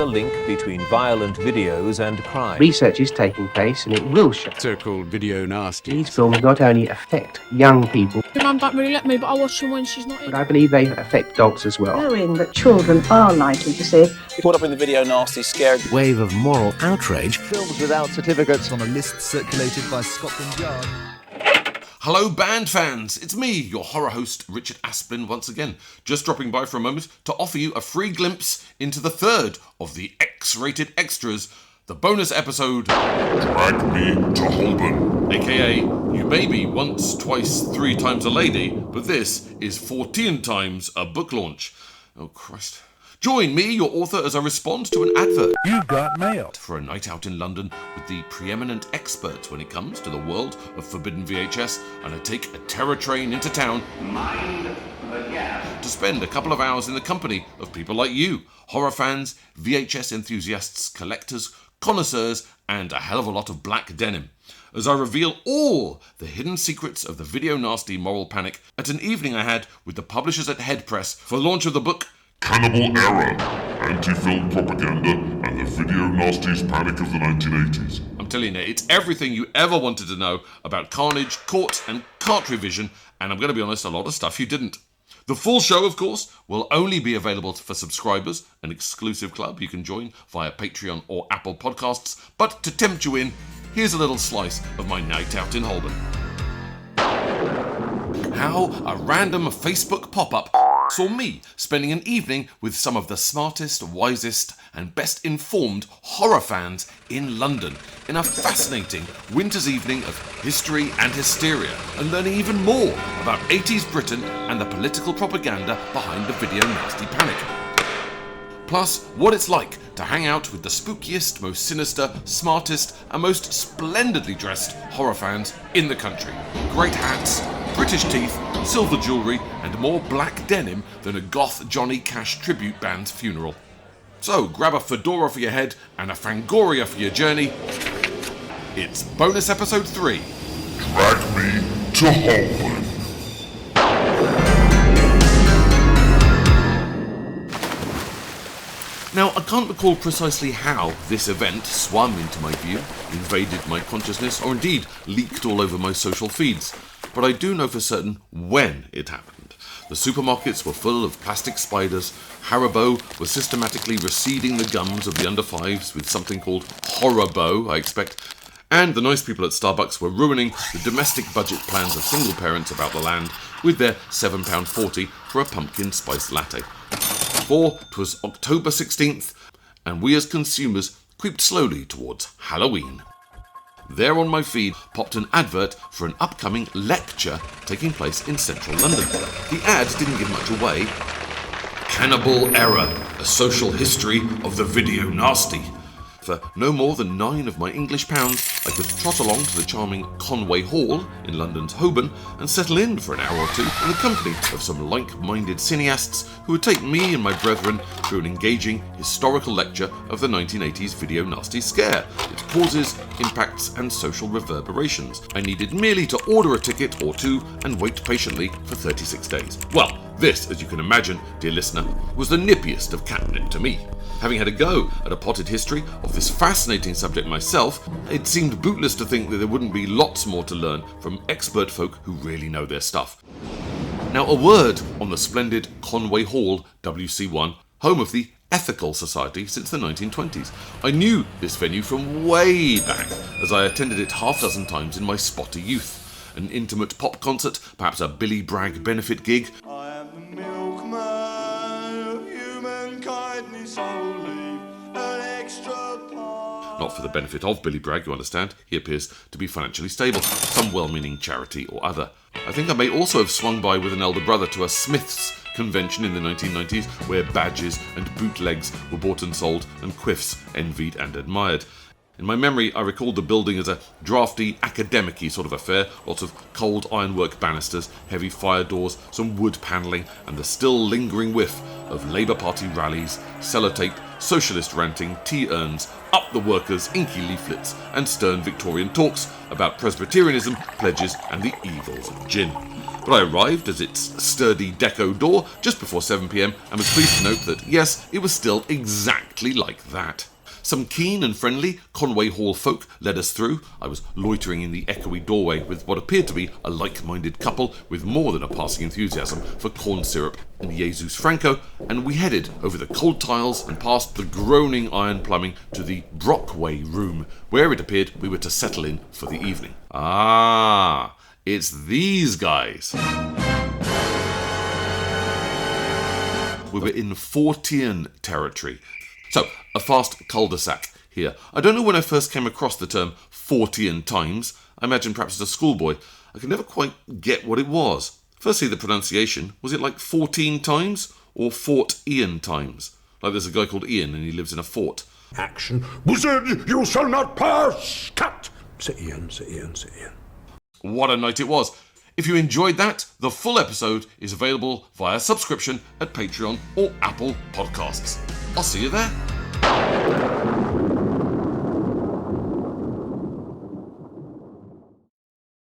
The link between violent videos and crime. Research is taking place and it will show. So-called video nasty. These films not only affect young people, My mum don't really let me, but I watch them when she's not in. but I believe they affect dogs as well. Knowing that children are likely to see Caught up in the video nasty, scared. Wave of moral outrage. Films without certificates. On a list circulated by Scotland Yard. Hello band fans, it's me, your horror host Richard Asplin once again, just dropping by for a moment to offer you a free glimpse into the third of the X-Rated Extras, the bonus episode Drag Me to Holborn, aka you may be once, twice, 3 times a lady, but this is 14 times a book launch. Oh Christ. Join me, your author, as I respond to an advert. You got mail. For a night out in London with the preeminent experts when it comes to the world of forbidden VHS, and I take a terror train into town to spend a couple of hours in the company of people like you, horror fans, VHS enthusiasts, collectors, connoisseurs, and a hell of a lot of black denim, as I reveal all the hidden secrets of the video nasty moral panic at an evening I had with the publishers at Head Press for the launch of the book Cannibal Error, Anti-Film Propaganda and the Video Nasties Panic of the 1980s. I'm telling you, it's everything you ever wanted to know about carnage, court and cart revision, and I'm going to be honest, a lot of stuff you didn't. The full show, of course, will only be available for subscribers, an exclusive club you can join via Patreon or Apple Podcasts, but to tempt you in, here's a little slice of my night out in Holborn. How a random Facebook pop-up saw me spending an evening with some of the smartest, wisest and best informed horror fans in London in a fascinating winter's evening of history and hysteria, and learning even more about 80s Britain and the political propaganda behind the video nasty panic. Plus, what it's like to hang out with the spookiest, most sinister, smartest and most splendidly dressed horror fans in the country. Great hats, British teeth, silver jewellery and more black denim than a goth Johnny Cash tribute band's funeral. So grab a fedora for your head and a Fangoria for your journey. It's bonus episode 3. Drag Me to Holborn. Now, I can't recall precisely how this event swam into my view, invaded my consciousness, or indeed leaked all over my social feeds, but I do know for certain when it happened. The supermarkets were full of plastic spiders, Haribo was systematically reseeding the gums of the under-5s with something called Horribo, I expect, and the nice people at Starbucks were ruining the domestic budget plans of single parents about the land with their £7.40 for a pumpkin spice latte. For 'twas October 16th, and we as consumers creeped slowly towards Halloween. There on my feed popped an advert for an upcoming lecture taking place in central London. The ad didn't give much away. Cannibal Error, a social history of the video nasty. For no more than 9 of my English pounds, I could trot along to the charming Conway Hall in London's Holborn and settle in for an hour or two in the company of some like-minded cineasts who would take me and my brethren through an engaging historical lecture of the 1980s video nasty scare, its causes, impacts and social reverberations. I needed merely to order a ticket or two and wait patiently for 36 days. Well, this, as you can imagine, dear listener, was the nippiest of catnip to me. Having had a go at a potted history of this fascinating subject myself, it seemed bootless to think that there wouldn't be lots more to learn from expert folk who really know their stuff. Now, a word on the splendid Conway Hall WC1, home of the Ethical Society since the 1920s. I knew this venue from way back, as I attended it half dozen times in my spotty youth. An intimate pop concert, perhaps a Billy Bragg benefit gig. I am the milkman, human kindness only, an extra part. Not for the benefit of Billy Bragg, you understand. He appears to be financially stable, some well-meaning charity or other. I think I may also have swung by with an elder brother to a Smiths convention in the 1990s, where badges and bootlegs were bought and sold and quiffs envied and admired. In my memory, I recalled the building as a drafty, academic-y sort of affair, lots of cold ironwork banisters, heavy fire doors, some wood panelling, and the still lingering whiff of Labour Party rallies, sellotape, socialist ranting, tea urns, up the workers, inky leaflets, and stern Victorian talks about Presbyterianism, pledges, and the evils of gin. but I arrived at its sturdy deco door just before 7 PM and was pleased to note that, yes, it was still exactly like that. Some keen and friendly Conway Hall folk led us through. I was loitering in the echoey doorway with what appeared to be a like-minded couple with more than a passing enthusiasm for corn syrup and Jesus Franco, and we headed over the cold tiles and past the groaning iron plumbing to the Brockway room, where it appeared we were to settle in for the evening. Ah, it's these guys. We were in Fortean territory. So, a fast cul-de-sac here. I don't know when I first came across the term Fortean Times. I imagine perhaps as a schoolboy. I could never quite get what it was. Firstly, the pronunciation. Was it like 14 times or Fort Ian Times? Like there's a guy called Ian and he lives in a fort. Action. Wizard, you shall not pass! Cut! Sit Ian, sit Ian, sit Ian. What a night it was. If you enjoyed that, the full episode is available via subscription at Patreon or Apple Podcasts. I'll see you there.